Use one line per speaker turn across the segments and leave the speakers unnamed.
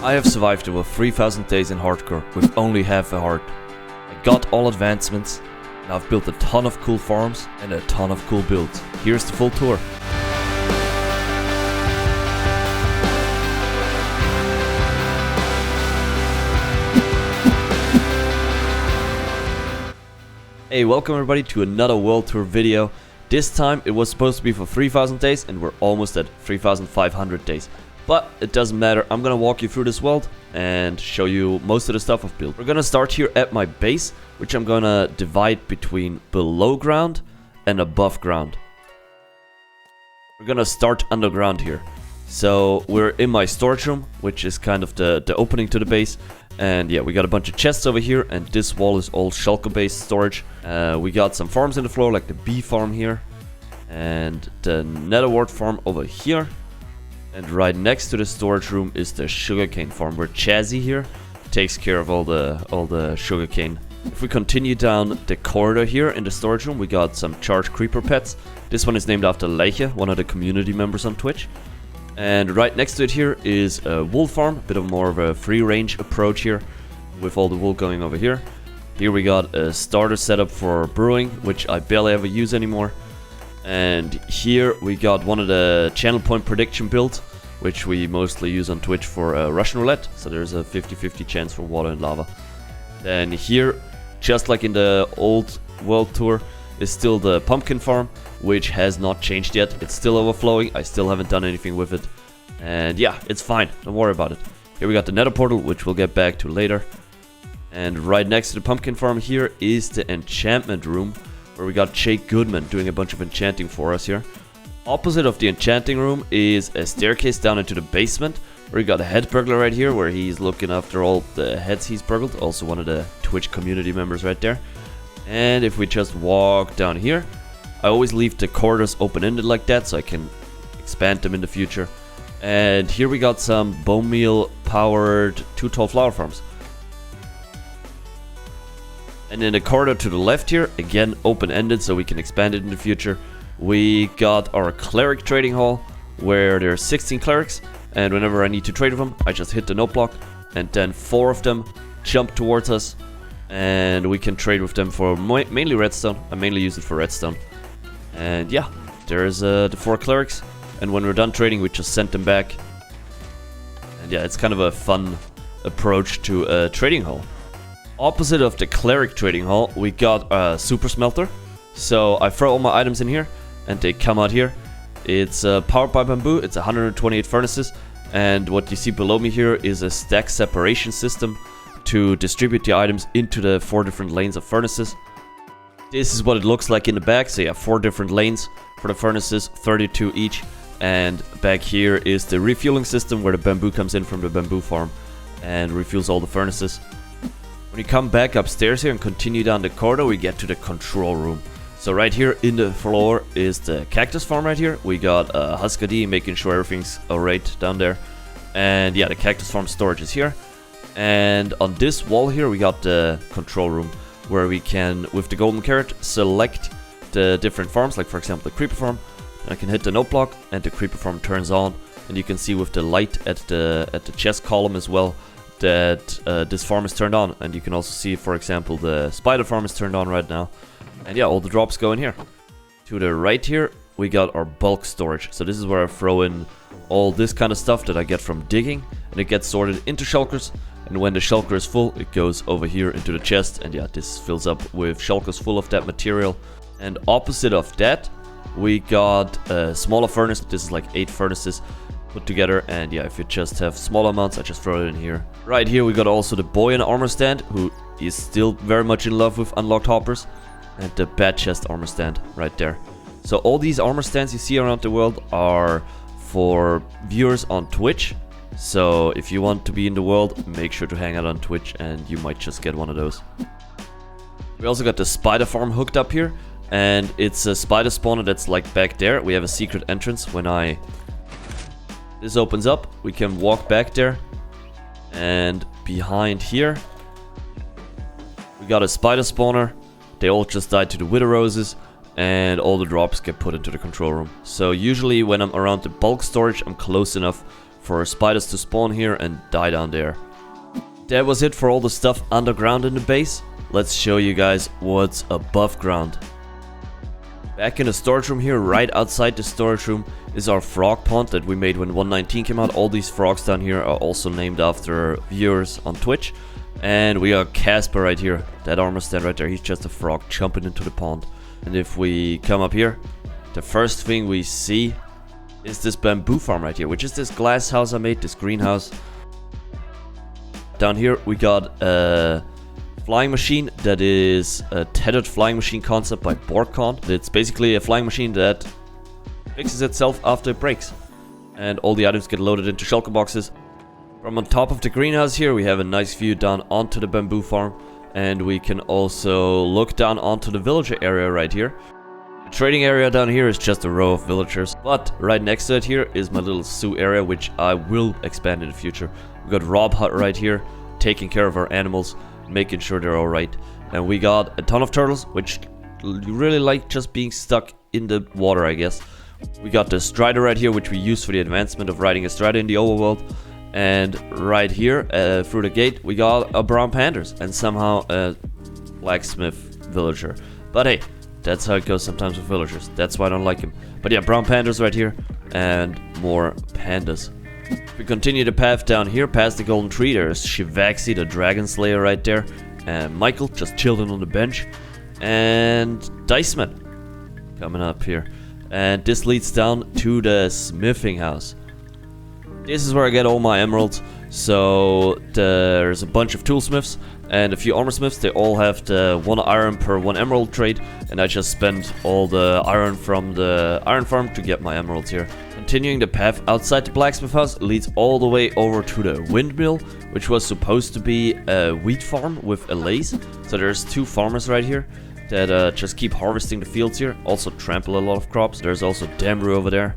I have survived over 3000 days in hardcore with only half a heart. I got all advancements, and I've built a ton of cool farms and a ton of cool builds. Here's the full tour. Hey, welcome everybody to another world tour video. This time it was supposed to be for 3000 days and we're almost at 3500 days. But it doesn't matter, I'm gonna walk you through this world and show you most of the stuff I've built. We're gonna start here at my base, which I'm gonna divide between below ground and above ground. We're gonna start underground here. So we're in my storage room, which is kind of the opening to the base. And yeah, we got a bunch of chests over here, and this wall is all shulker based storage. We got some farms in the floor, like the bee farm here, and the nether farm over here. And right next to the storage room is the sugarcane farm, where Chazzy here takes care of all the sugarcane. If we continue down the corridor here in the storage room, we got some charged creeper pets. This one is named after Leiche, one of the community members on Twitch. And right next to it here is a wool farm, a bit of more of a free range approach here, with all the wool going over here. Here we got a starter setup for brewing, which I barely ever use anymore. And here we got one of the channel point prediction builds, which we mostly use on Twitch for Russian roulette. So there's a 50-50 chance for water and lava. Then here, just like in the old world tour, is still the pumpkin farm, which has not changed yet. It's still overflowing. I still haven't done anything with it. And yeah, it's fine. Don't worry about it. Here we got the nether portal, which we'll get back to later. And right next to the pumpkin farm here is the enchantment room, where we got Jake Goodman doing a bunch of enchanting for us here. Opposite of the enchanting room is a staircase down into the basement, where we got a head burglar right here, where he's looking after all the heads he's burgled. Also one of the Twitch community members right there. And if we just walk down here, I always leave the corridors open-ended like that, so I can expand them in the future. And here we got some bone meal powered 2 tall flower farms. And in the corridor to the left here, again open-ended, so we can expand it in the future, we got our cleric trading hall, where there are 16 clerics, and whenever I need to trade with them, I just hit the note block, and then 4 of them jump towards us, and we can trade with them for mainly redstone. I mainly use it for redstone. And yeah, there's the 4 clerics, and when we're done trading, we just send them back. And yeah, it's kind of a fun approach to a trading hall. Opposite of the cleric trading hall, we got a super smelter. So I throw all my items in here, and they come out here. It's powered by bamboo. It's 128 furnaces, and what you see below me here is a stack separation system to distribute the items into the 4 different lanes of furnaces. This is what it looks like in the back. So you have 4 different lanes for the furnaces, 32 each. And back here is the refueling system, where the bamboo comes in from the bamboo farm and refuels all the furnaces. When you come back upstairs here and continue down the corridor, we get to the control room. So right here in the floor is the cactus farm right here. We got Husker D making sure everything's alright down there. And yeah, the cactus farm storage is here. And on this wall here, we got the control room, where we can, with the golden carrot, select the different farms, like for example the creeper farm. I can hit the note block and the creeper farm turns on, and you can see with the light at the chest column as well that this farm is turned on. And you can also see, for example, the spider farm is turned on right now. And yeah, all the drops go in here. To the right here, we got our bulk storage. So this is where I throw in all this kind of stuff that I get from digging, and it gets sorted into shulkers. And when the shulker is full, it goes over here into the chest. And yeah, this fills up with shulkers full of that material. And opposite of that, we got a smaller furnace. This is like 8 furnaces put together. And yeah, if you just have small amounts, I just throw it in here. Right here, we got also the boy in armor stand, who is still very much in love with unlocked hoppers. And the bat chest armor stand right there. So all these armor stands you see around the world are for viewers on Twitch. So if you want to be in the world, make sure to hang out on Twitch, and you might just get one of those. We also got the spider farm hooked up here, and it's a spider spawner that's like back there. We have a secret entrance. When this opens up, we can walk back there, and behind here we got a spider spawner. They all just died to the wither roses, and all the drops get put into the control room. So usually when I'm around the bulk storage, I'm close enough for spiders to spawn here and die down there. That was it for all the stuff underground in the base. Let's show you guys what's above ground. Back in the storage room here, right outside the storage room, is our frog pond that we made when 1.19 came out. All these frogs down here are also named after viewers on Twitch. And we got Casper right here. That armor stand right there, he's just a frog jumping into the pond. And if we come up here, the first thing we see is this bamboo farm right here, which is this glass house I made, this greenhouse. Down here we got a flying machine that is a tethered flying machine concept by Borkon. It's basically a flying machine that fixes itself after it breaks. And all the items get loaded into shulker boxes. From on top of the greenhouse here we have a nice view down onto the bamboo farm. And we can also look down onto the villager area right here. The trading area down here is just a row of villagers. But right next to it here is my little zoo area, which I will expand in the future. We got Rob Hut right here, taking care of our animals, making sure they're alright. And we got a ton of turtles, which you really like just being stuck in the water, I guess. We got the Strider right here, which we use for the advancement of riding a Strider in the overworld. And right here, through the gate, we got a brown pandas and somehow a blacksmith villager. But hey, that's how it goes sometimes with villagers. That's why I don't like him. But yeah, brown pandas right here and more pandas. If we continue the path down here past the golden tree, there's Shivaxi, the dragon slayer right there. And Michael just chilling on the bench. And Diceman coming up here. And this leads down to the smithing house. This is where I get all my emeralds. So there's a bunch of toolsmiths and a few armor smiths. They all have the 1 iron per 1 emerald trade. And I just spent all the iron from the iron farm to get my emeralds here. Continuing the path outside the blacksmith house leads all the way over to the windmill, which was supposed to be a wheat farm with a lace. So there's 2 farmers right here that just keep harvesting the fields here. Also trample a lot of crops. There's also Damru over there.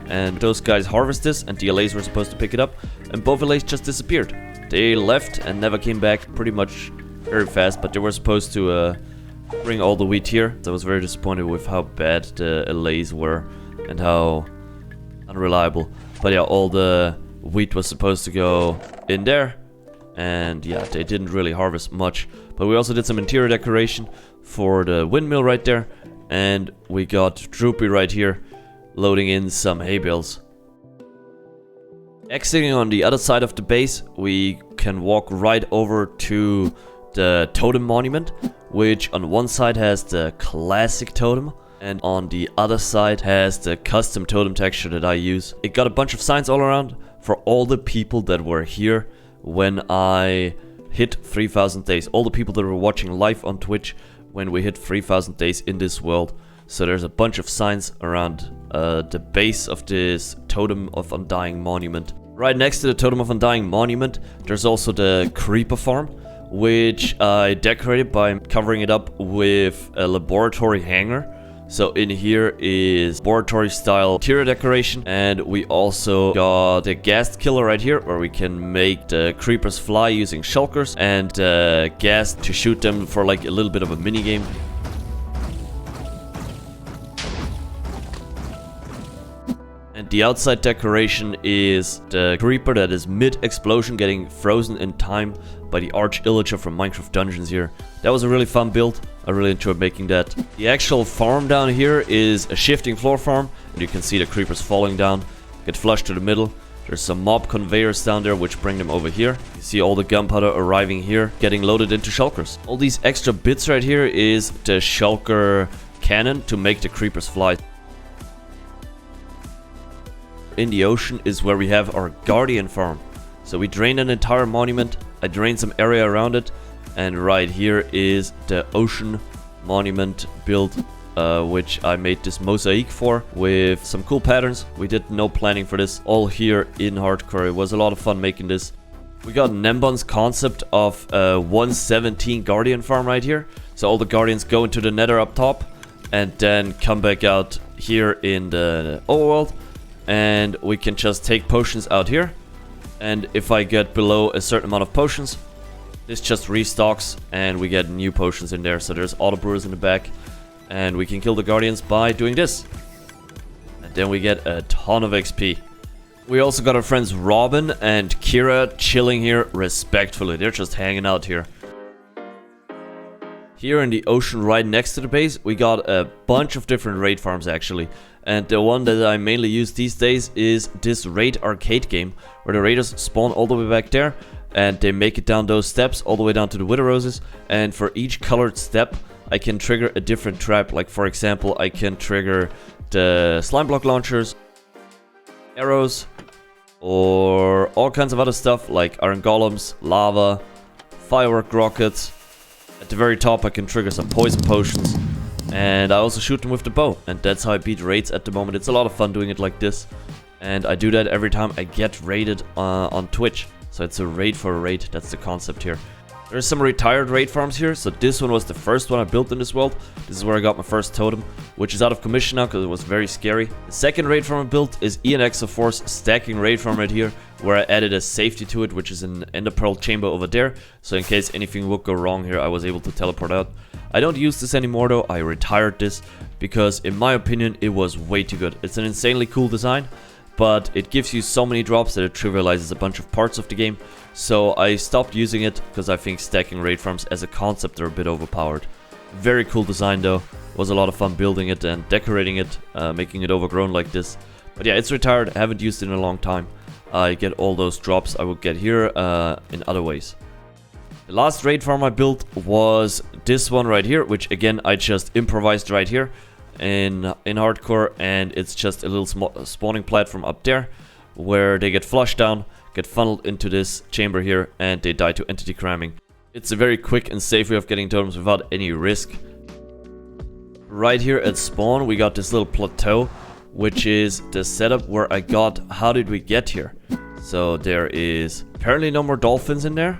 And those guys harvest this, and the LAs were supposed to pick it up, and both LAs just disappeared. They left and never came back pretty much very fast, but they were supposed to bring all the wheat here. So I was very disappointed with how bad the LAs were and how unreliable. But yeah, all the wheat was supposed to go in there, and yeah, they didn't really harvest much. But we also did some interior decoration for the windmill right there, and we got Droopy right here loading in some hay bales. Exiting on the other side of the base, we can walk right over to the totem monument, which on one side has the classic totem and on the other side has the custom totem texture that I use. It got a bunch of signs all around for all the people that were here when I hit 3,000 days. All the people that were watching live on Twitch when we hit 3,000 days in this world. So there's a bunch of signs around the base of this Totem of Undying Monument. Right next to the Totem of Undying Monument, there's also the Creeper Farm, which I decorated by covering it up with a laboratory hangar. So in here is laboratory style interior decoration, and we also got the ghast killer right here where we can make the creepers fly using shulkers and ghast to shoot them for like a little bit of a mini game. And the outside decoration is the creeper that is mid-explosion getting frozen in time by the Arch-Illager from Minecraft Dungeons here. That was a really fun build. I really enjoyed making that. The actual farm down here is a shifting floor farm, and you can see the creepers falling down, get flushed to the middle. There's some mob conveyors down there which bring them over here. You see all the gunpowder arriving here, getting loaded into shulkers. All these extra bits right here is the shulker cannon to make the creepers fly. In the ocean is where we have our guardian farm. So we drained an entire monument, I drained some area around it, and right here is the ocean monument build, which I made this mosaic for with some cool patterns. We did no planning for this, all here in hardcore. It was a lot of fun making this. We got Nembon's concept of a 117 guardian farm right here. So all the guardians go into the nether up top and then come back out here in the overworld. And we can just take potions out here, and if I get below a certain amount of potions, this just restocks and we get new potions in there. So there's auto brewers in the back, and we can kill the guardians by doing this, and then we get a ton of XP. We also got our friends Robin and Kira chilling here respectfully. They're just hanging out here. Here in the ocean right next to the base, we got a bunch of different raid farms actually. And the one that I mainly use these days is this raid arcade game, where the raiders spawn all the way back there and they make it down those steps all the way down to the wither roses. And for each colored step, I can trigger a different trap. Like for example, I can trigger the slime block launchers, arrows, or all kinds of other stuff like iron golems, lava, firework rockets. At the very top I can trigger some poison potions, and I also shoot them with the bow, and that's how I beat raids at the moment. It's a lot of fun doing it like this, and I do that every time I get raided on Twitch. So it's a raid for a raid, that's the concept here. There's some retired raid farms here, so this one was the first one I built in this world. This is where I got my first totem, which is out of commission now because it was very scary. The second raid farm I built is Ian Exoforce stacking raid farm right here, where I added a safety to it, which is an ender pearl chamber over there. So in case anything would go wrong here, I was able to teleport out. I don't use this anymore though, I retired this because in my opinion it was way too good. It's an insanely cool design, but it gives you so many drops that it trivializes a bunch of parts of the game. So I stopped using it because I think stacking raid farms as a concept are a bit overpowered. Very cool design though. It was a lot of fun building it and decorating it, making it overgrown like this. But yeah, it's retired. I haven't used it in a long time. I get all those drops I would get here in other ways. The last raid farm I built was this one right here, which again I just improvised right here in hardcore, and it's just a little spawning platform up there where they get flushed down, get funneled into this chamber here, and they die to entity cramming. It's a very quick and safe way of getting totems without any risk. Right here at spawn we got this little plateau, which is the setup where I got how did we get here. So there is apparently no more dolphins in there.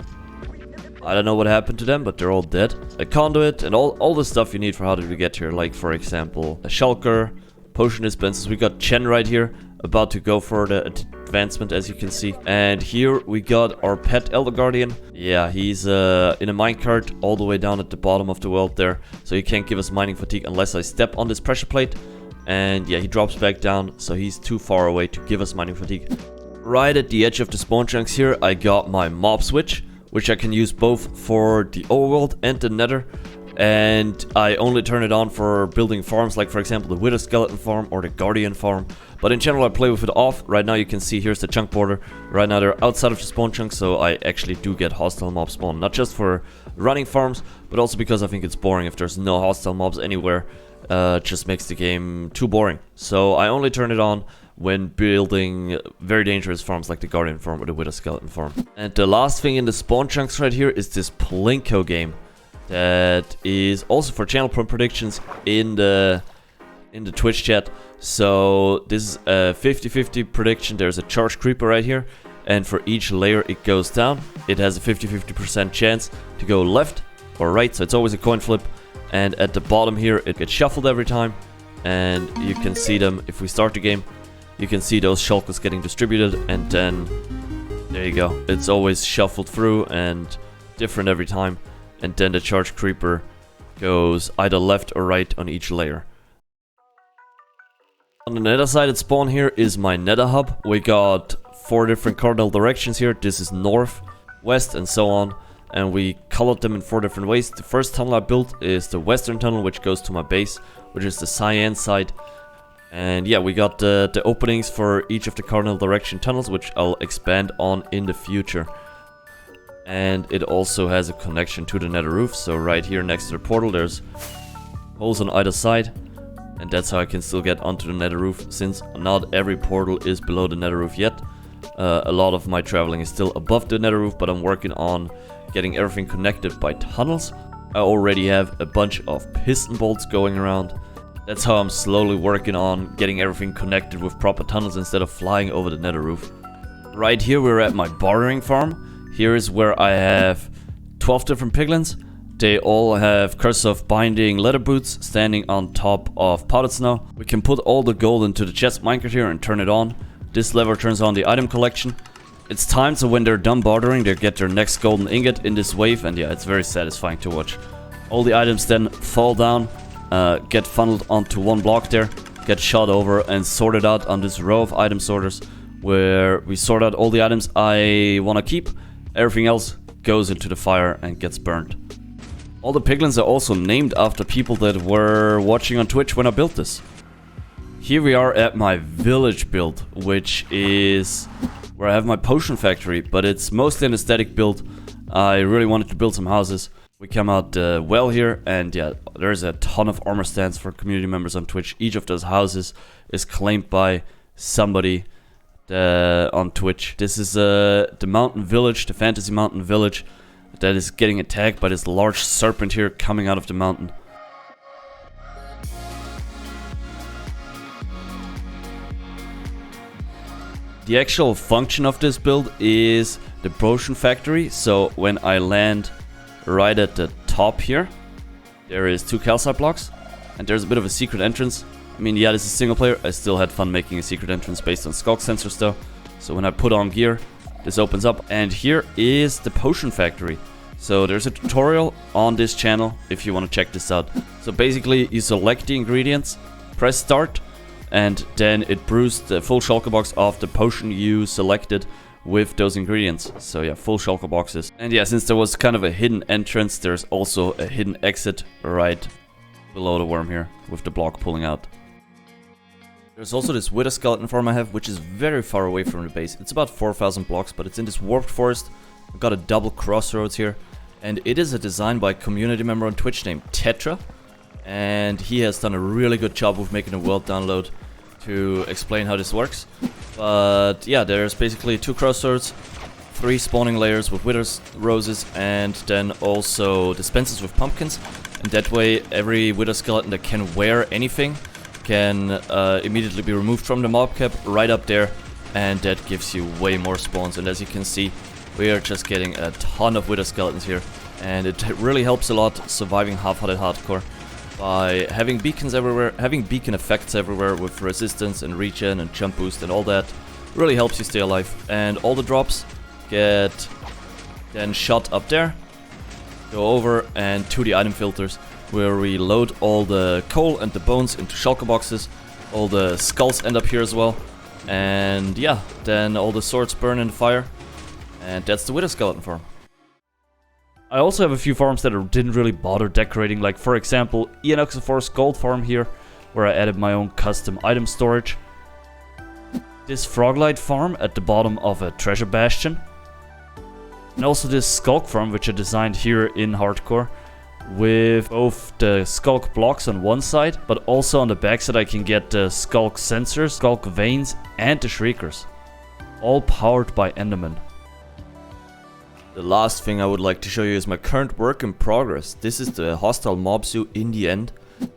I don't know what happened to them, but they're all dead. A conduit and all the stuff you need for how did we get here, like for example a shulker, potion dispensers. We got Chen right here about to go for the advancement, as you can see. And here we got our pet Elder Guardian. Yeah, he's in a minecart all the way down at the bottom of the world there, so he can't give us mining fatigue unless I step on this pressure plate. And yeah, he drops back down, so he's too far away to give us mining fatigue. Right at the edge of the spawn chunks here I got my mob switch, which I can use both for the overworld and the nether. And I only turn it on for building farms, like for example the Witherskelly Farm or the Guardian Farm. But in general I play with it off. Right now you can see here's the chunk border. Right now they're outside of the spawn chunk, so I actually do get hostile mob spawn. Not just for running farms, but also because I think it's boring if there's no hostile mobs anywhere. It just makes the game too boring. So I only turn it on when building very dangerous farms like the Guardian Farm or the Witherskelly Farm. And the last thing in the spawn chunks right here is this Plinko game that is also for channel predictions in the Twitch chat. So this is a 50-50 prediction. There's a charge creeper right here, and for each layer it goes down, it has a 50-50% chance to go left or right, so it's always a coin flip. And at the bottom here it gets shuffled every time, and you can see them if we start the game. You can see those shulkers getting distributed, and then there you go, it's always shuffled through and different every time. And then the charge creeper goes either left or right on each layer. On the nether side at spawn here is my nether hub. We got 4 different cardinal directions here. This is north, west, and so on. And we colored them in 4 different ways. The first tunnel I built is the western tunnel, which goes to my base, which is the cyan side. And yeah, we got the openings for each of the cardinal direction tunnels, which I'll expand on in the future. And it also has a connection to the nether roof. So right here next to the portal there's holes on either side, and that's how I can still get onto the nether roof, since not every portal is below the nether roof yet. A lot of my traveling is still above the nether roof, but I'm working on getting everything connected by tunnels. I already have a bunch of piston bolts going around. That's how I'm slowly working on getting everything connected with proper tunnels instead of flying over the nether roof. Right here we're at my Bartering Farm. Here is where I have 12 different piglins. They all have Curse of Binding leather boots standing on top of powdered snow. We can put all the gold into the chest minecart here and turn it on. This lever turns on the item collection. It's time, so when they're done bartering, they get their next golden ingot in this wave, and yeah, it's very satisfying to watch. All the items then fall down, get funneled onto one block there, get shot over and sorted out on this row of item sorters, where we sort out all the items I want to keep. Everything else goes into the fire and gets burned. All the piglins are also named after people that were watching on Twitch when I built this. Here we are at my village build, which is where I have my potion factory, but it's mostly an aesthetic build. I really wanted to build some houses. We come out well here, and yeah, there's a ton of armor stands for community members on Twitch. Each of those houses is claimed by somebody on Twitch. This is the mountain village, the fantasy mountain village, that is getting attacked by this large serpent here coming out of the mountain. The actual function of this build is the potion factory. So when I land right at the top here, there is 2 calcite blocks, and there's a bit of a secret entrance. I mean, yeah, this is single player. I still had fun making a secret entrance based on skulk sensors though. So when I put on gear, this opens up, and here is the potion factory. So there's a tutorial on this channel if you want to check this out. So basically you select the ingredients, press start, and then it brews the full shulker box of the potion you selected with those ingredients. So yeah, full shulker boxes. And yeah, since there was kind of a hidden entrance, there's also a hidden exit right below the worm here with the block pulling out. There's also this Witherskelly Farm I have, which is very far away from the base. It's about 4,000 blocks, but it's in this warped forest. I've got a double crossroads here, and it is a design by a community member on Twitch named Tetra, and he has done a really good job of making a world download to explain how this works. But yeah, there's basically 2 crossroads, 3 spawning layers with withers roses, and then also dispensers with pumpkins, and that way every wither skeleton that can wear anything can immediately be removed from the mob cap right up there, and that gives you way more spawns. And as you can see, we are just getting a ton of wither skeletons here, and it really helps a lot surviving Hearted Hardcore by having beacons everywhere, having beacon effects everywhere with resistance and regen and jump boost and all that. Really helps you stay alive. And all the drops get then shot up there, go over and to the item filters, where we load all the coal and the bones into shulker boxes. All the skulls end up here as well, and yeah, then all the swords burn in the fire, and that's the Witherskelly Farm. I also have a few farms that I didn't really bother decorating, like for example Eonoxophorus Gold Farm here, where I added my own custom item storage. This Froglight Farm at the bottom of a treasure bastion, and also this Skulk Farm, which I designed here in Hardcore, with both the Skulk blocks on one side, but also on the back side I can get the Skulk sensors, Skulk veins, and the Shriekers, all powered by Enderman. The last thing I would like to show you is my current work in progress. This is the hostile mob zoo in the end,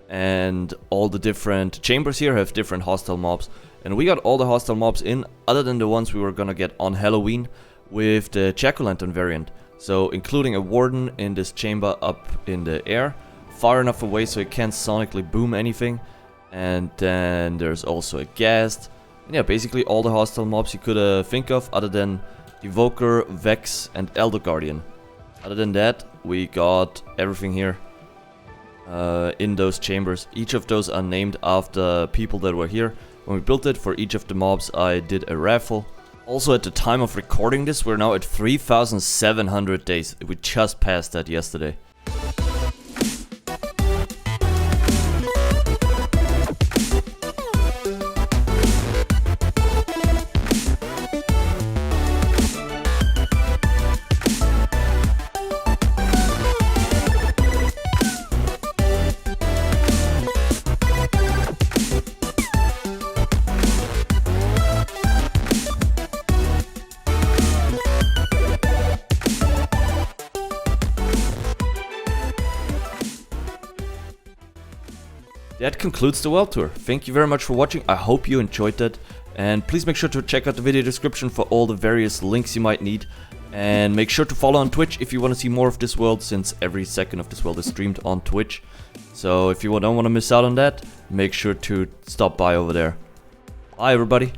and all the different chambers here have different hostile mobs, and we got all the hostile mobs in other than the ones we were gonna get on Halloween with the jack-o'-lantern variant. So including a warden in this chamber up in the air, far enough away so it can't sonically boom anything, and then there's also a ghast, and yeah, basically all the hostile mobs you could think of other than Evoker, Vex, and Elder Guardian. Other than that, we got everything here in those chambers. Each of those are named after people that were here when we built it. For each of the mobs I did a raffle. Also, at the time of recording this, we're now at 3,700 days. We just passed that yesterday. That concludes the world tour. Thank you very much for watching. I hope you enjoyed that. And please make sure to check out the video description for all the various links you might need. And make sure to follow on Twitch if you want to see more of this world, since every second of this world is streamed on Twitch. So if you don't want to miss out on that, make sure to stop by over there. Bye everybody.